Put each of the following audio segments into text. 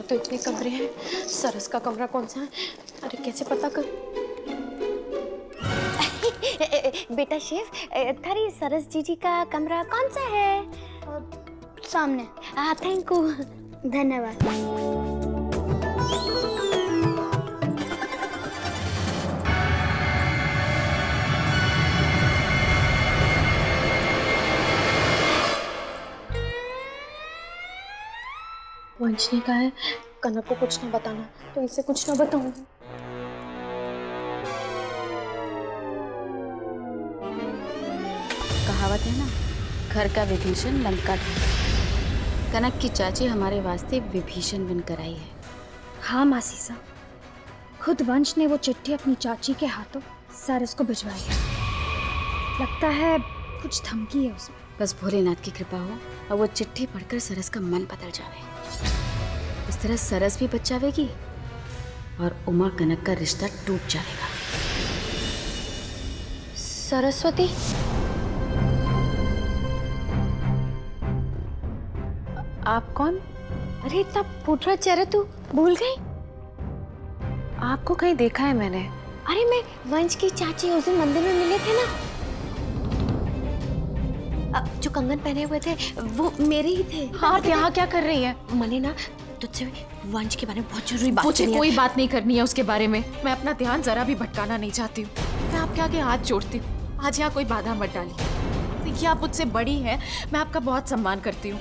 तो इतने कमरे हैं, सरस का कमरा कौन सा है? अरे कैसे पता कर? बेटा शेफ, थारी सरस जीजी का कमरा कौन सा है? सामने। हाँ, थैंक यू। धन्यवाद। वंश ने कहा है कनक को कुछ ना बताना, तो इसे कुछ ना बताऊंगी। कहावत है ना, घर का विभीषण लंका ढाल। कनक की चाची हमारे वास्ते विभीषण बनकर आई है। हाँ मासी साहब, खुद वंश ने वो चिट्ठी अपनी चाची के हाथों सरस को भिजवाई है। लगता है कुछ धमकी है उसमें। बस भोलेनाथ की कृपा हो और वो चिट्ठी पढ़कर सरस का मन बदल जावे। इस तरह सरस भी बच जाएगी और उमा कनक का रिश्ता टूट जाएगा। सरस्वती, आप कौन? अरे इतना पुटरा चेहरा तू भूल गई? आपको कहीं देखा है मैंने। अरे मैं वंश की चाची उस दिन मंदिर में मिले थे ना, जो कंगन पहने हुए थे वो मेरे ही थे। हाँ, आप यहाँ क्या कर रही है? मैंने ना तुझसे वंश के बारे में बहुत जरूरी बात मुझे करनी है। कोई बात नहीं करनी है उसके बारे में। मैं अपना ध्यान जरा भी भटकाना नहीं चाहती हूँ। मैं आपके आगे हाथ जोड़ती हूँ, आज यहाँ कोई बाधा मत डालिए। देखिए, आप मुझसे बड़ी हैं, मैं आपका बहुत सम्मान करती हूँ,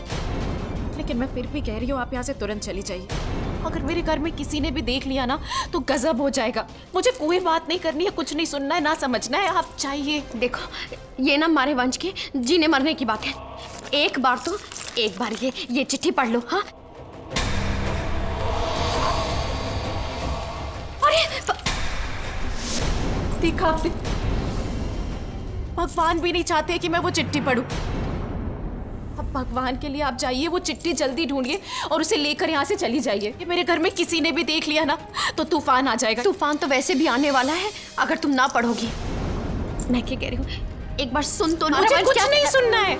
लेकिन मैं फिर भी कह रही हूँ आप यहाँ से तुरंत चली जाइए। अगर मेरे घर में किसी ने भी देख लिया ना तो गजब हो जाएगा। मुझे कोई बात नहीं करनी है, कुछ नहीं सुनना है, ना समझना है। आप चाहिए। देखो, ये ना हमारे वंश के जीने मरने की बात है। एक बार ये चिट्ठी पढ़ लो। हाँ, देखा आपने, भगवान भी नहीं चाहते कि मैं वो चिट्ठी पढूं। अब भगवान के लिए आप जाइए, वो चिट्ठी जल्दी ढूंढिए और उसे लेकर यहाँ से चली जाइए। ये मेरे घर में किसी ने भी देख लिया ना तो तूफान आ जाएगा। तूफान तो वैसे भी आने वाला है अगर तुम ना पढ़ोगी। मैं क्या कह रही हूँ, एक बार सुन तो लो। मुझे कुछ नहीं सुनना है।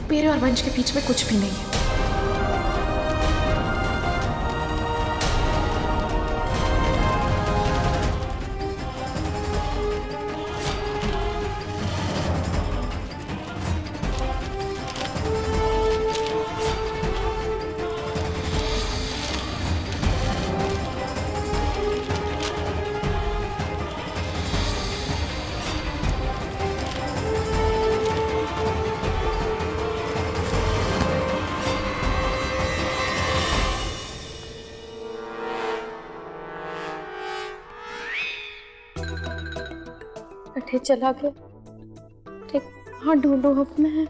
मेरे और वंश के बीच में कुछ भी नहीं है। अठे चला गया। ठीक, हाँ ढूंढू अब मैं।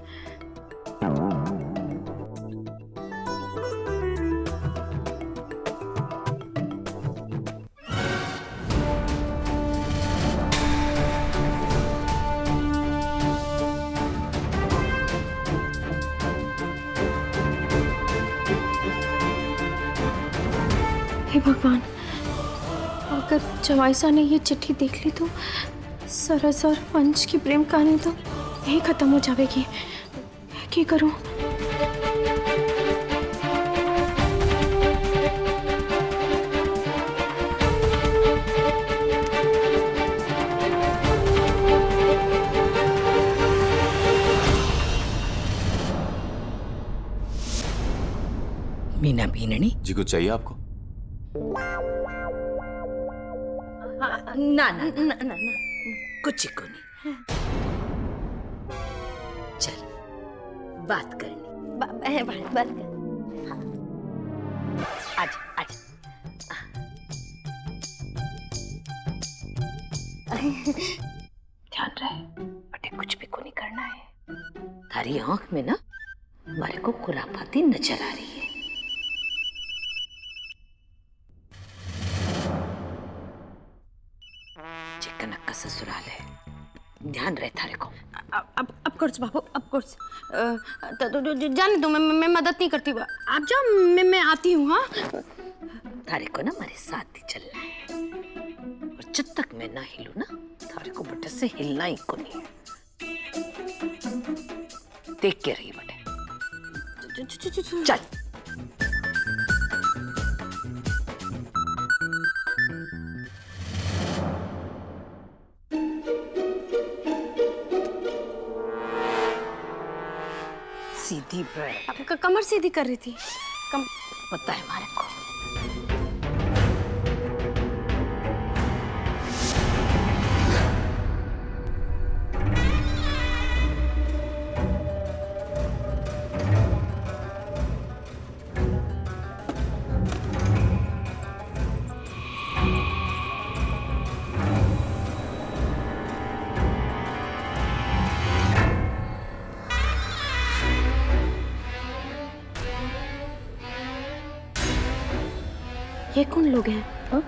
हे भगवान, अगर जवाइसा ने ये चिट्ठी देख ली तो सरस और वंश की प्रेम कहानी तो यही खत्म हो जाएगी। क्या करूं? मीना बीननी जी, कुछ चाहिए आपको? ना ना ना ना ना, कुछ को नहीं। चल बात करनी। बात कर। आज आज ध्यान रहे बटे, कुछ भी को नहीं करना है। थारी आंख में ना हमारे को खुराफाती नजर आ रही है। कनक का ससुराल है, ध्यान रहे थारे को। अब कोर्स बाबू, अब कोर्स जाने दो, मैं मदद नहीं करती। आप जाओ, मैं आती हूँ। हाँ, थारे को ना हमारे साथ ही चलना है, और जब तक मैं ना हिलूं ना थारे को बटे से हिलना ही को नहीं है। देख के रही बटे। चल। सीधी बैठ। आपका कमर सीधी कर रही थी। पता है हमारे को। ये कौन लोग हैं? हाँ?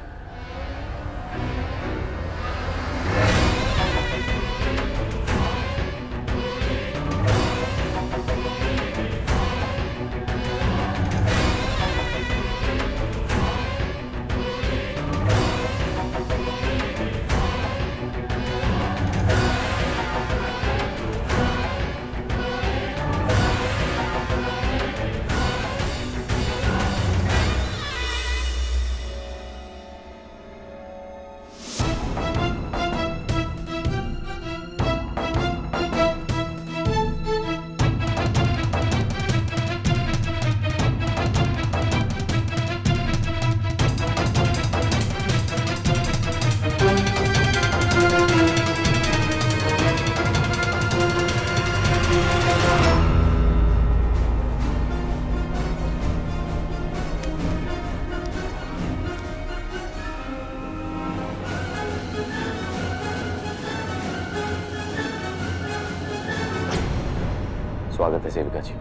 स्वागत है सेविका जी।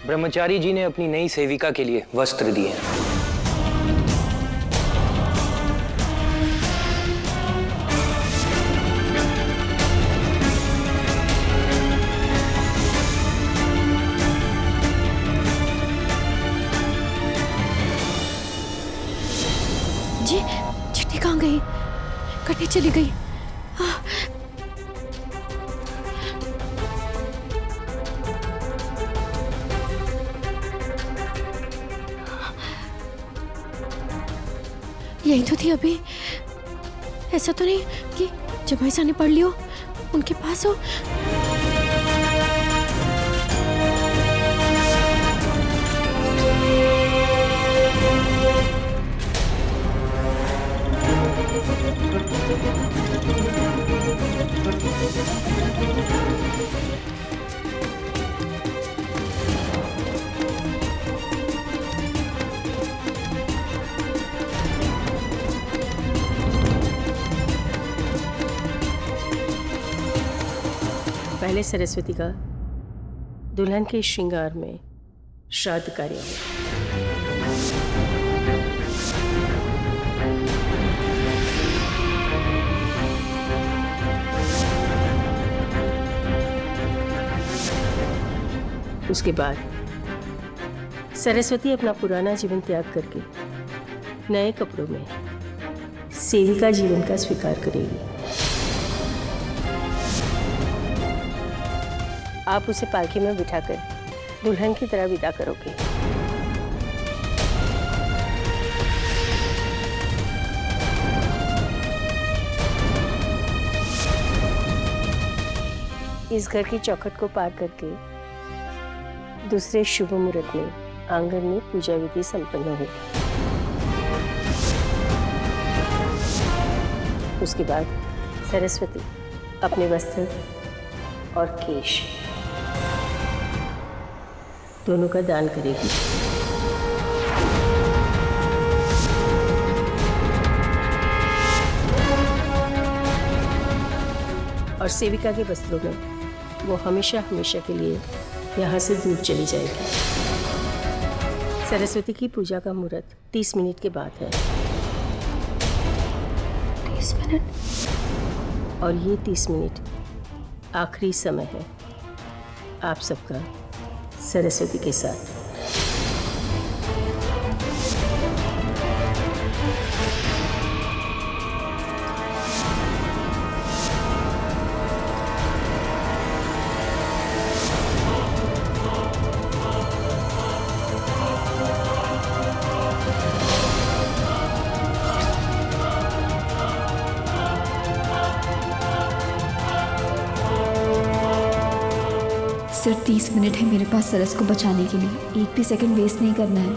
ब्रह्मचारी जी ने अपनी नई सेविका के लिए वस्त्र दिए हैं। जी, चिट्ठी कहाँ गई? कटी चली गई। यही तो थी अभी। ऐसा तो नहीं कि जमाई साहब ने पढ़ लियो, उनके पास हो। पहले सरस्वती का दुल्हन के श्रृंगार में श्राद्ध कार्य हुआ। उसके बाद सरस्वती अपना पुराना जीवन त्याग करके नए कपड़ों में सेविका जीवन का स्वीकार करेगी। आप उसे पालकी में बिठाकर दुल्हन की तरह विदा करोगे। इस घर की चौखट को पार करके दूसरे शुभ मुहूर्त में आंगन में पूजा विधि संपन्न होगी। उसके बाद सरस्वती अपने वस्त्र और केश दोनों का दान करेगी। और सेविका के वस्त्रों में वो हमेशा हमेशा के लिए यहाँ से दूर चली जाएगी। सरस्वती की पूजा का मुहूर्त 30 मिनट के बाद है। 30 मिनट? और ये 30 मिनट आखिरी समय है आप सबका सरस्वती के साथ। सिर्फ 30 मिनट है मेरे पास सरस को बचाने के लिए, एक भी सेकंड वेस्ट नहीं करना है।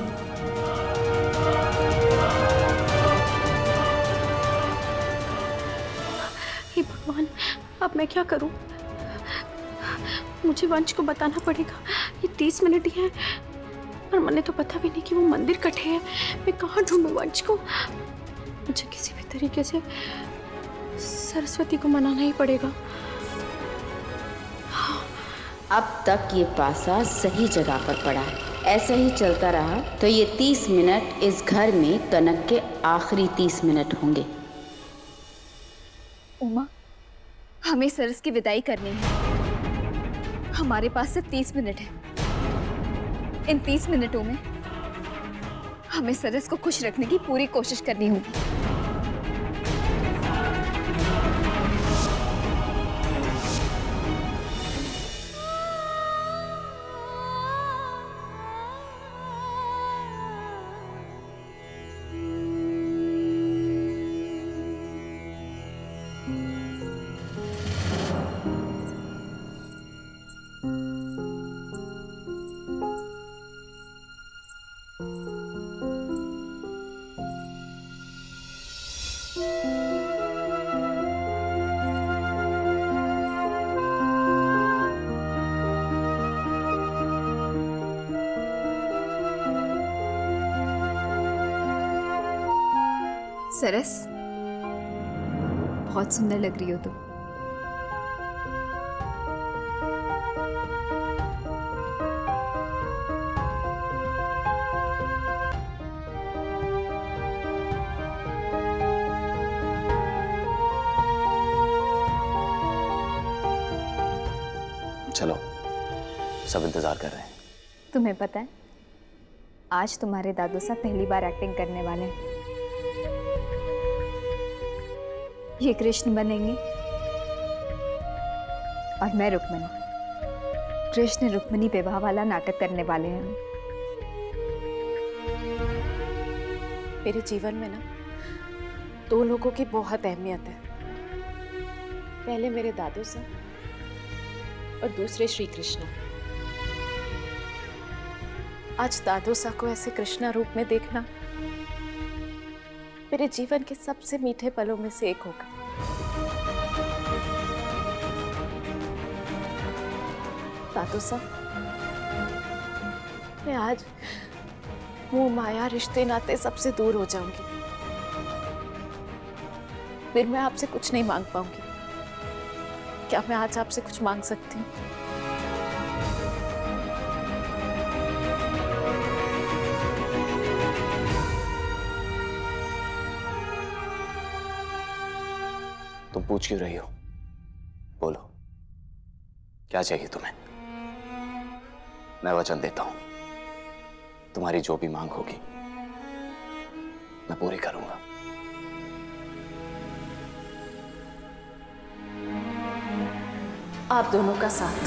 हे भगवान, अब मैं क्या करूं? मुझे वंश को बताना पड़ेगा। ये 30 मिनट ही है और मैंने तो पता भी नहीं कि वो मंदिर कटे है। मैं कहाँ ढूंढूं वंश को? मुझे किसी भी तरीके से सरस्वती को मनाना ही पड़ेगा। अब तक ये पासा सही जगह पर पड़ा है। ऐसा ही चलता रहा तो ये 30 मिनट इस घर में कनक के आखिरी 30 मिनट होंगे। उमा, हमें सरस की विदाई करनी है। हमारे पास सिर्फ 30 मिनट है। इन 30 मिनटों में हमें सरस को खुश रखने की पूरी कोशिश करनी होगी। सरस, बहुत सुंदर लग रही हो तुम। चलो, सब इंतजार कर रहे हैं। तुम्हें पता है, आज तुम्हारे दादू साहब पहली बार एक्टिंग करने वाले हैं। ये कृष्ण बनेंगे और मैं रुक्मणी। कृष्ण रुक्मणी विवाह वाला नाटक करने वाले हैं। मेरे जीवन में ना 2 लोगों की बहुत अहमियत है। पहले मेरे दादू साहब और दूसरे श्री कृष्ण। आज दादू साहब को ऐसे कृष्णा रूप में देखना मेरे जीवन के सबसे मीठे पलों में से एक होगा। दादू साहब, मैं आज मोह माया रिश्ते नाते सबसे दूर हो जाऊंगी। फिर मैं आपसे कुछ नहीं मांग पाऊंगी। क्या मैं आज आपसे कुछ मांग सकती हूँ? तुम पूछ क्यों रही हो? बोलो, क्या चाहिए तुम्हें? मैं वचन देता हूं, तुम्हारी जो भी मांग होगी मैं पूरी करूंगा। आप दोनों का साथ।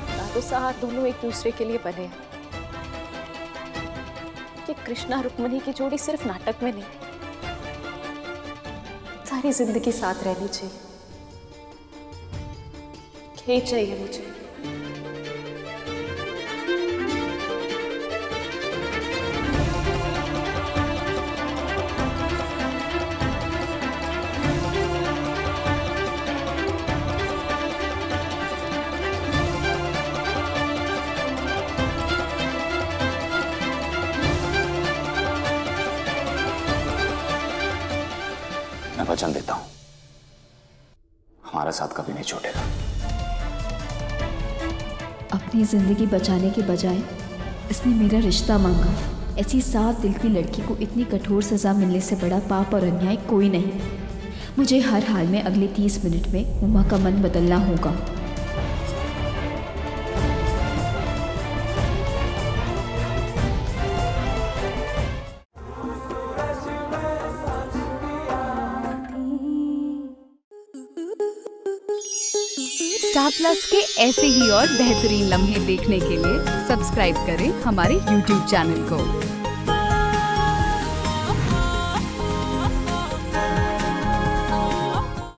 दादू साहब दोनों एक दूसरे के लिए बने हैं। ये कृष्णा रुक्मणी की जोड़ी सिर्फ नाटक में नहीं, सारी जिंदगी साथ रहनी चाहिए। यही चाहिए मुझे। मैं वचन देता हूं, हमारा साथ कभी नहीं छूटेगा। अपनी जिंदगी बचाने के बजाय इसने मेरा रिश्ता मांगा। ऐसी साफ दिल की लड़की को इतनी कठोर सजा मिलने से बड़ा पाप और अन्याय कोई नहीं। मुझे हर हाल में अगले 30 मिनट में उमा का मन बदलना होगा। स्टार प्लस के ऐसे ही और बेहतरीन लम्हे देखने के लिए सब्सक्राइब करें हमारे YouTube चैनल को।